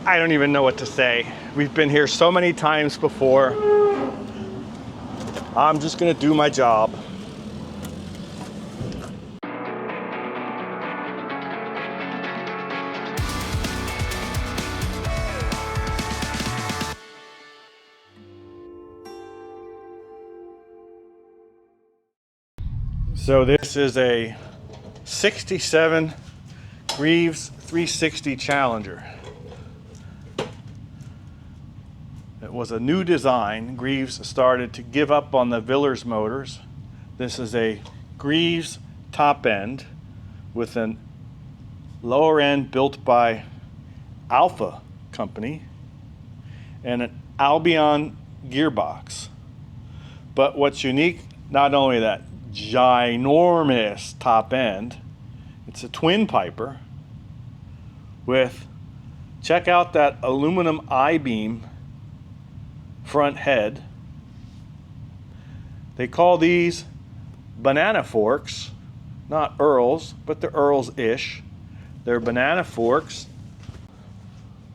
I don't even know what to say. We've been here so many times before. I'm just gonna do my job. So this is a 67 Greaves 360 Challenger. It was a new design. Greaves started to give up on the Villers motors. This is a Greaves top end with a lower end built by Alpha Company and an Albion gearbox. But what's unique, not only that ginormous top end, it's a twin piper with, check out that aluminum I-beam front head. They call these banana forks, not Earls, but they're Earls-ish. They're banana forks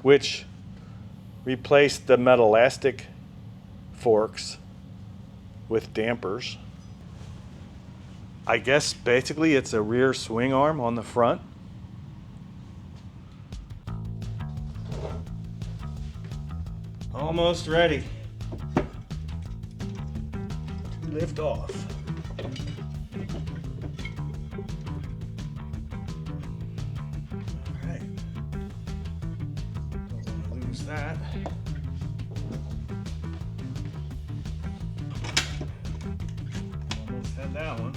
which replace the metallastic forks with dampers. I guess basically it's a rear swing arm on the front. Almost ready to lift off. All right, don't want to lose that. Almost had that one.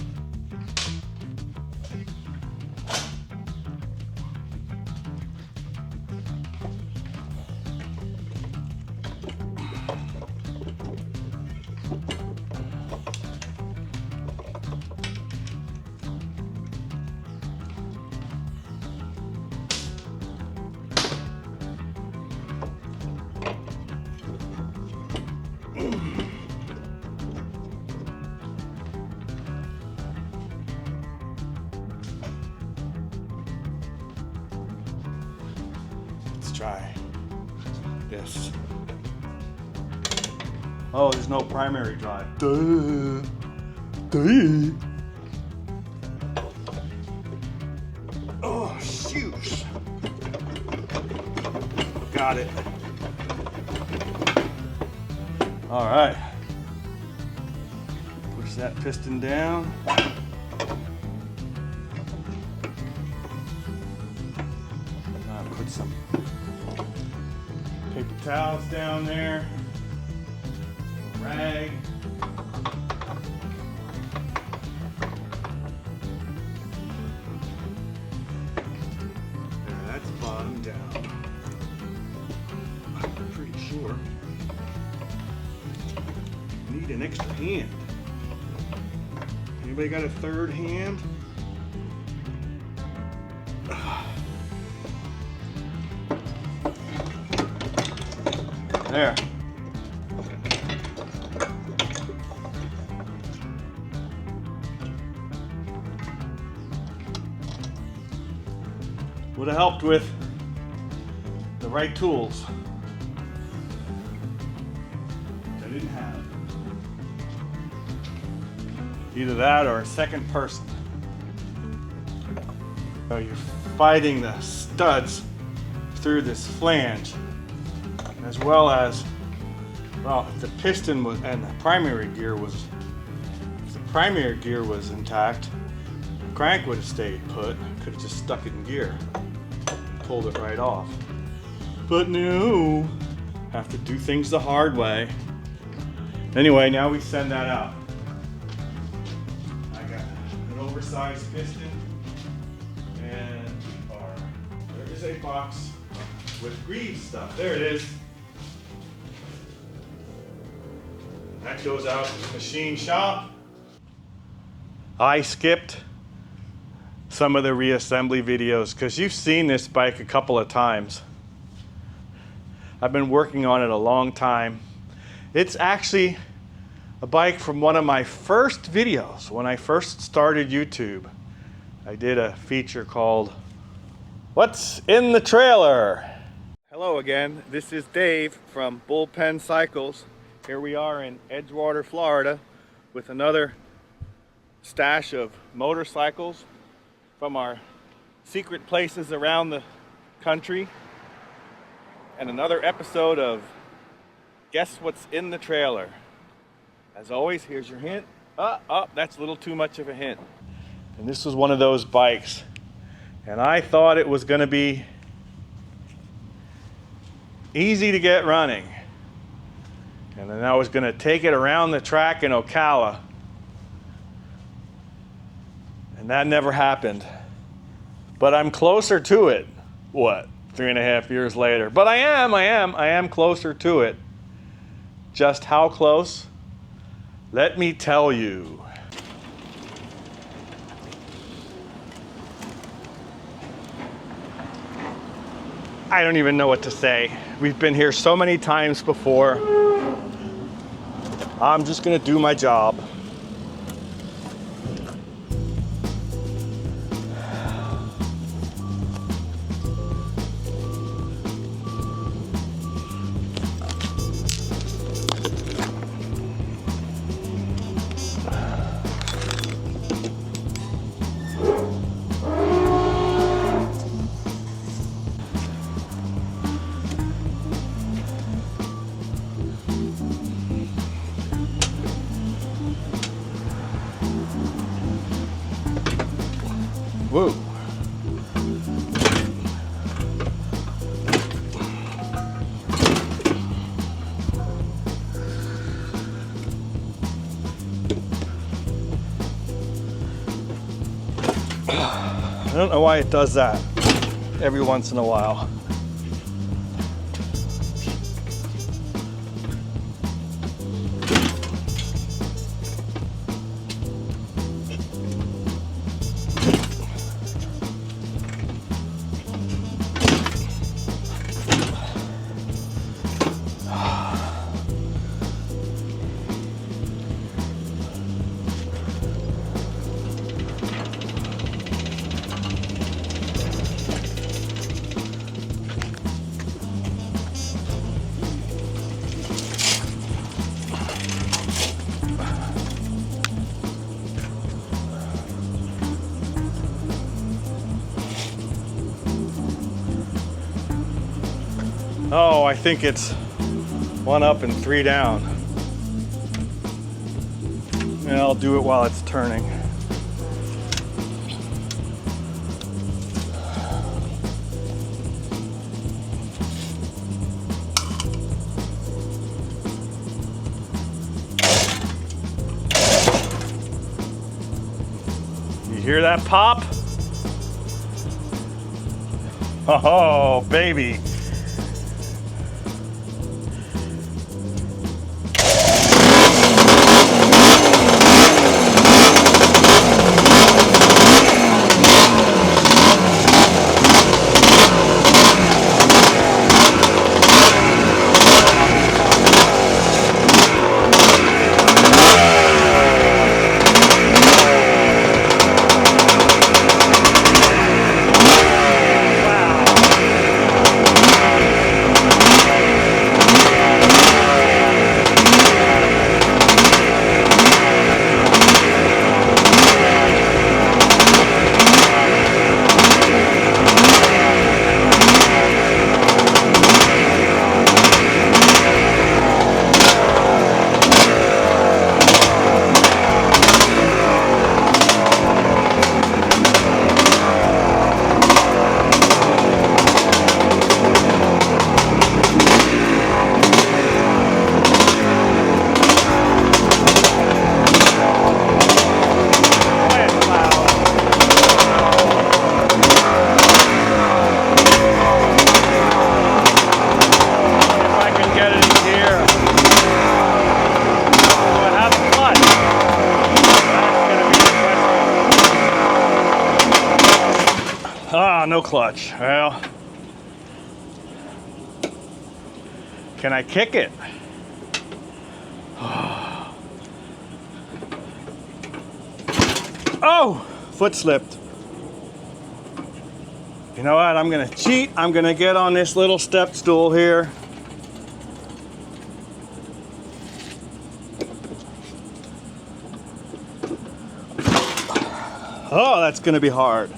Let's try this. Oh, there's no primary drive. Duh. Duh. Oh, shoot. Got it. All right. Push that piston down. Put some paper towels down there. A rag. There, that's bottom down. I'm pretty sure. Need an extra hand. Anybody got a third hand? There. Would have helped with the right tools. I didn't have. Either that or a second person. So you're fighting the studs through this flange, as well as, well, if the piston was, and the primary gear was, if the primary gear was intact, the crank would have stayed put. Could have just stuck it in gear and pulled it right off. But no, have to do things the hard way. Anyway, now we send that out. I got an oversized piston, and there is a box with Greaves stuff. There it is. That goes out to the machine shop. I skipped some of the reassembly videos because you've seen this bike a couple of times. I've been working on it a long time. It's actually a bike from one of my first videos. When I first started YouTube, I did a feature called What's in the Trailer? Hello Hello again, this is Dave from Bullpen Cycles. Here we are in Edgewater, Florida with another stash of motorcycles from our secret places around the country, and another episode of Guess What's in the Trailer. As always, here's your hint. That's a little too much of a hint. And this was one of those bikes, and I thought it was going to be easy to get running, and then I was going to take it around the track in Ocala, and that never happened. But I'm closer to it, what, 3.5 years later. But I am closer to it. Just how close? Let me tell you. I don't even know what to say. We've been here so many times before. I'm just gonna do my job. Whoa. I don't know why it does that every once in a while. Oh, I think it's 1 up and 3 down. And I'll do it while it's turning. You hear that pop? Oh, baby. No clutch. Well, can I kick it? Oh, foot slipped. You know what? I'm gonna cheat. I'm gonna get on this little step stool here. Oh, that's gonna be hard.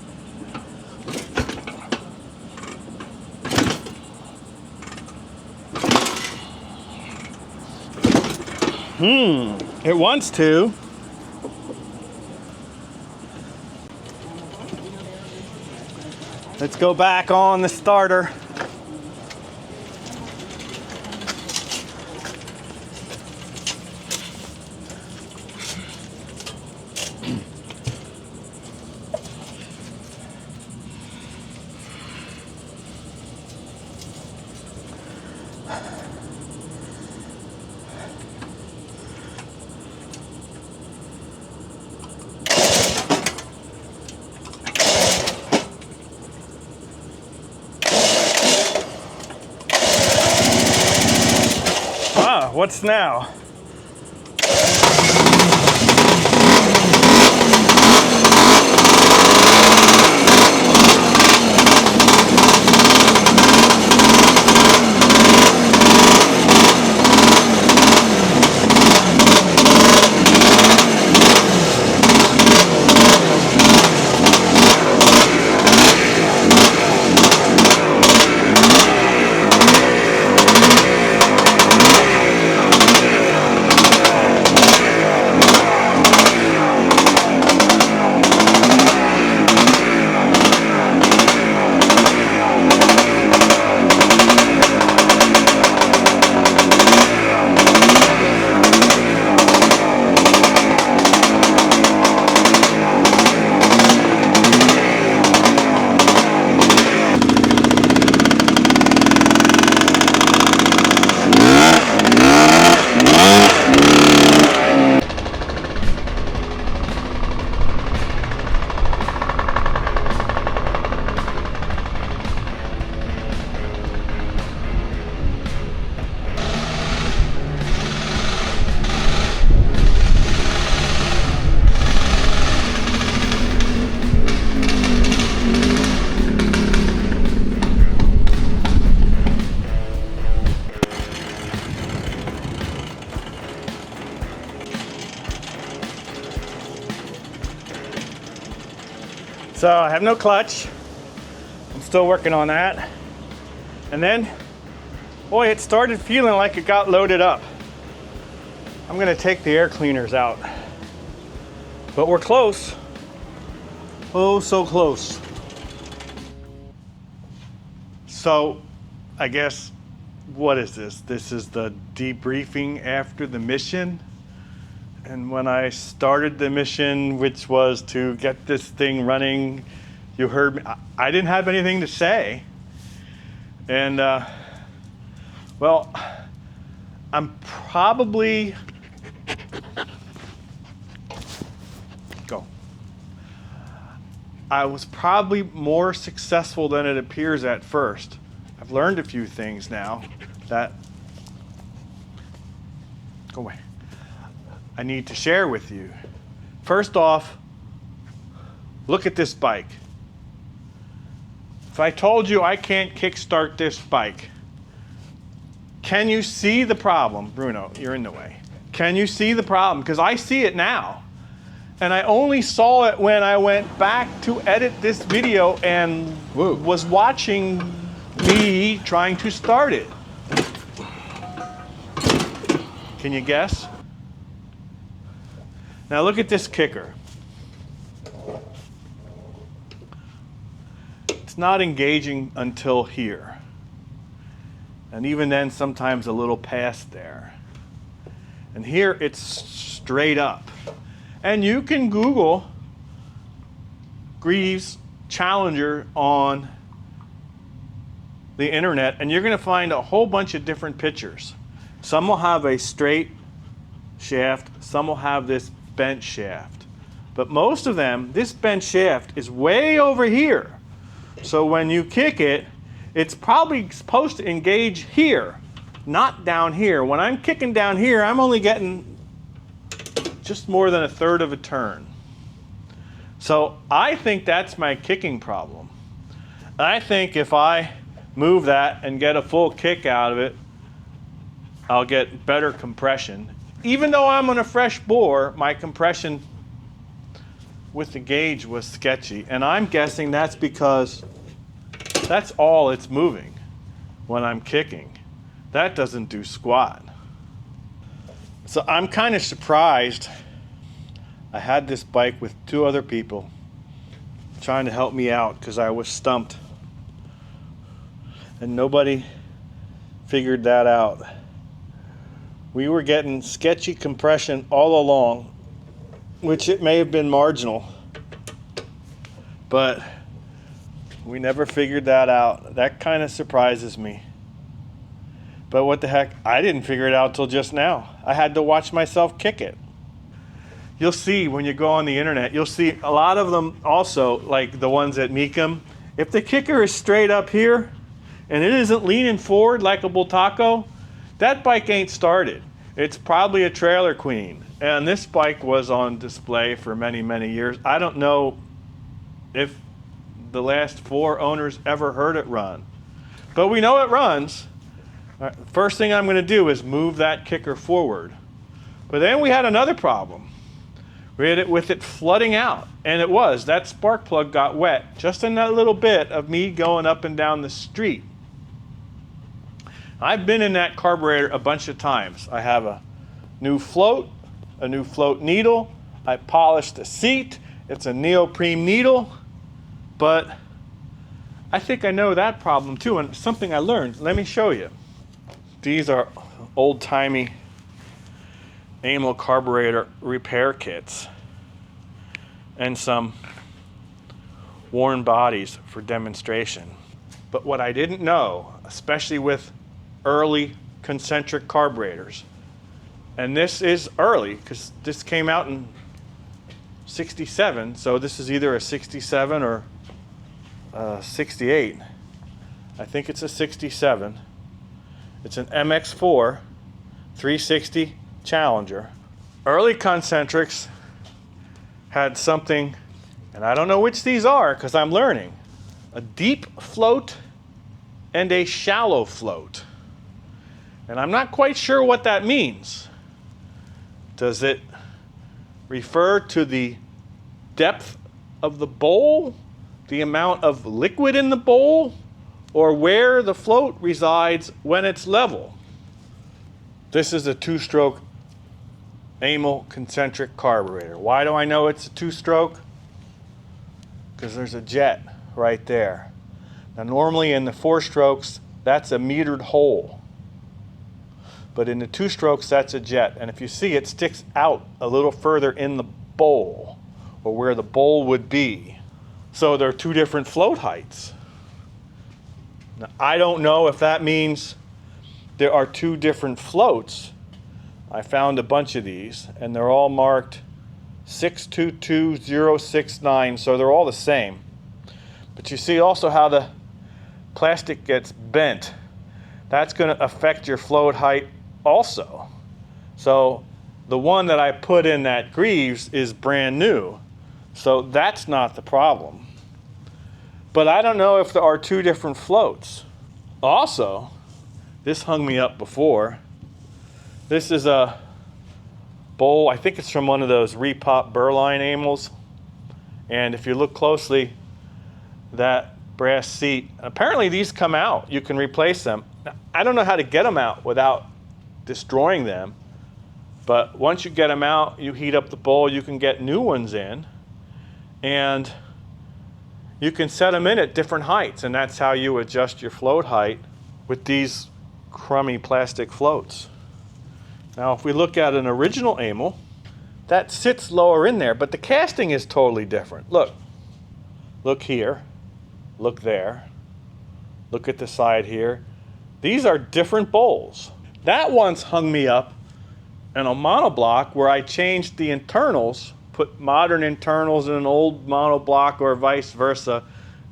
It wants to. Let's go back on the starter. What's now? So I have no clutch. I'm still working on that. And then, boy, it started feeling like it got loaded up. I'm gonna take the air cleaners out. But we're close. Oh, so close. So, I guess, what is this? This is the debriefing after the mission. And when I started the mission, which was to get this thing running, you heard me, I didn't have anything to say. And, well, I'm probably, I was probably more successful than it appears at first. I've learned a few things now that, go away, I need to share with you. First off, look at this bike. If I told you I can't kickstart this bike, can you see the problem? Bruno, you're in the way. Can you see the problem? Because I see it now. And I only saw it when I went back to edit this video and was watching me trying to start it. Can you guess? Now look at this kicker. It's not engaging until here. And even then, sometimes a little past there. And here it's straight up. And you can Google Greaves Challenger on the internet, and you're going to find a whole bunch of different pictures. Some will have a straight shaft, some will have this bent shaft. But most of them, this bent shaft is way over here. So when you kick it, it's probably supposed to engage here, not down here. When I'm kicking down here, I'm only getting just more than 1/3 of a turn. So I think that's my kicking problem. I think if I move that and get a full kick out of it, I'll get better compression. Even though I'm on a fresh bore, my compression with the gauge was sketchy. And I'm guessing that's because that's all it's moving when I'm kicking. That doesn't do squat. So I'm kind of surprised. I had this bike with 2 other people trying to help me out because I was stumped. And nobody figured that out. We were getting sketchy compression all along, which it may have been marginal, but we never figured that out. That kind of surprises me. But what the heck, I didn't figure it out till just now. I had to watch myself kick it. You'll see when you go on the internet, you'll see a lot of them also, like the ones at Meekum. If the kicker is straight up here and it isn't leaning forward like a bull taco, that bike ain't started. It's probably a trailer queen. And this bike was on display for many, many years. I don't know if the last 4 owners ever heard it run, but we know it runs. First thing I'm going to do is move that kicker forward. But then we had another problem. We had it with it flooding out, and it was. That spark plug got wet just in that little bit of me going up and down the street. I've been in that carburetor a bunch of times. I have a new float needle. I polished the seat. It's a neoprene needle, but I think I know that problem too, and something I learned. Let me show you. These are old-timey Amel carburetor repair kits and some worn bodies for demonstration. But what I didn't know, especially with early concentric carburetors, and this is early because this came out in 67, so this is either a 67 or a 68. I think it's a 67. It's an MX4 360 Challenger. Early concentrics had something, and I don't know which these are because I'm learning, a deep float and a shallow float. And I'm not quite sure what that means. Does it refer to the depth of the bowl, the amount of liquid in the bowl, or where the float resides when it's level? This is a 2-stroke Amel concentric carburetor. Why do I know it's a 2-stroke? Because there's a jet right there. Now normally in the 4-strokes, that's a metered hole. But in the 2-strokes, that's a jet. And if you see, it sticks out a little further in the bowl, or where the bowl would be. So there are 2 different float heights. Now, I don't know if that means there are 2 different floats. I found a bunch of these, and they're all marked 622069, so they're all the same. But you see also how the plastic gets bent. That's going to affect your float height also. So the one that I put in that Greaves is brand new, so that's not the problem. But I don't know if there are 2 different floats. Also, this hung me up before. This is a bowl, I think it's from one of those repop Burline Amels. And if you look closely, that brass seat, apparently these come out. You can replace them. Now, I don't know how to get them out without destroying them. But once you get them out, you heat up the bowl, you can get new ones in. And you can set them in at different heights, and that's how you adjust your float height with these crummy plastic floats. Now, if we look at an original Amel, that sits lower in there, but the casting is totally different. Look here, look there, look at the side here. These are different bowls. That once hung me up in a monoblock where I changed the internals, put modern internals in an old monoblock or vice versa,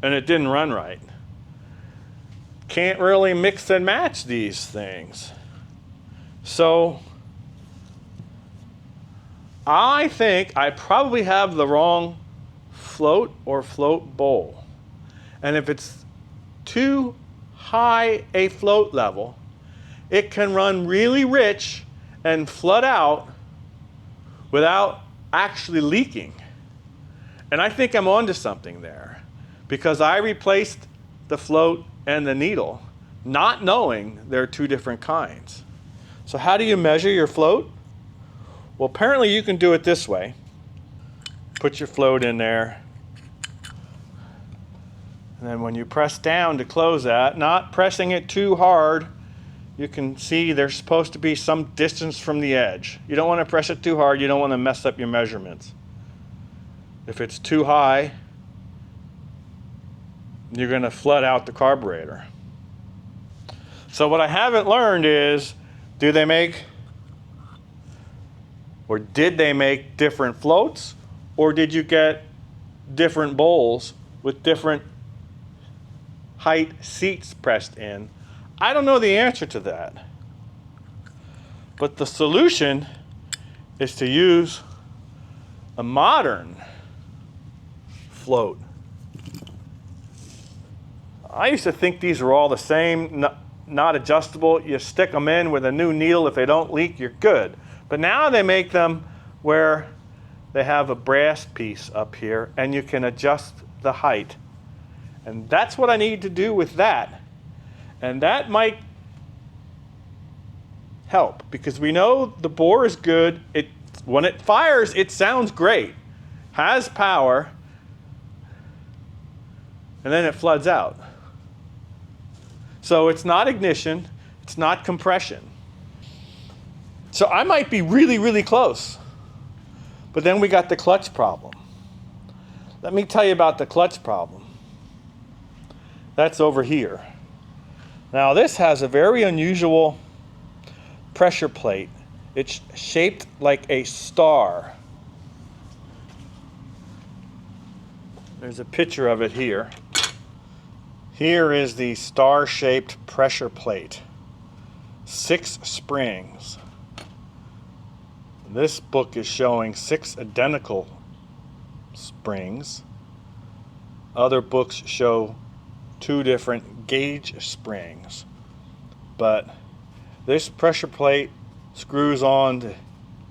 and it didn't run right. Can't really mix and match these things. So I think I probably have the wrong float or float bowl. And if it's too high a float level, it can run really rich and flood out without actually leaking. And I think I'm onto something there, because I replaced the float and the needle, not knowing they're two different kinds. So how do you measure your float? Well, apparently you can do it this way. Put your float in there. And then when you press down to close that, not pressing it too hard, you can see there's supposed to be some distance from the edge. You don't want to press it too hard. You don't want to mess up your measurements. If it's too high, you're going to flood out the carburetor. So what I haven't learned is, do they make, or did they make different floats? Or did you get different bowls with different height seats pressed in? I don't know the answer to that. But the solution is to use a modern float. I used to think these were all the same, not adjustable. You stick them in with a new needle. If they don't leak, you're good. But now they make them where they have a brass piece up here and you can adjust the height. And that's what I need to do with that. And that might help, because we know the bore is good. When it fires, it sounds great, has power, and then it floods out. So it's not ignition, it's not compression. So I might be really, really close. But then we got the clutch problem. Let me tell you about the clutch problem. That's over here. Now this has a very unusual pressure plate. It's shaped like a star. There's a picture of it here. Here is the star-shaped pressure plate. 6 springs. This book is showing 6 identical springs. Other books show 2 different gauge springs. But this pressure plate screws on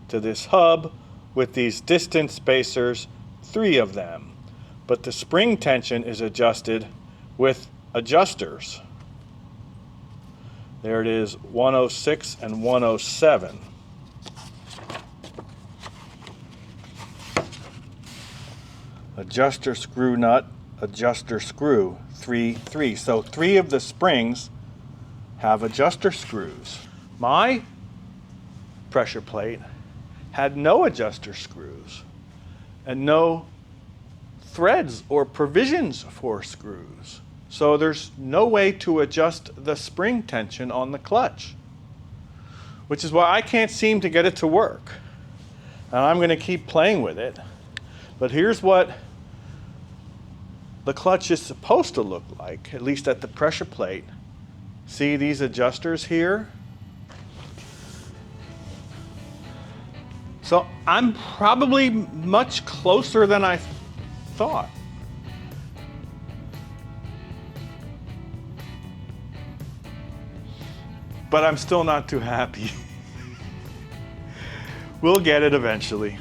to this hub with these distance spacers, 3 of them. But the spring tension is adjusted with adjusters. There it is, 106 and 107. Adjuster screw nut, adjuster screw, 3, 3. So 3 of the springs have adjuster screws. My pressure plate had no adjuster screws and no threads or provisions for screws. So there's no way to adjust the spring tension on the clutch, which is why I can't seem to get it to work. And I'm going to keep playing with it. But here's what the clutch is supposed to look like, at least at the pressure plate. See these adjusters here? So I'm probably much closer than I thought. But I'm still not too happy. We'll get it eventually.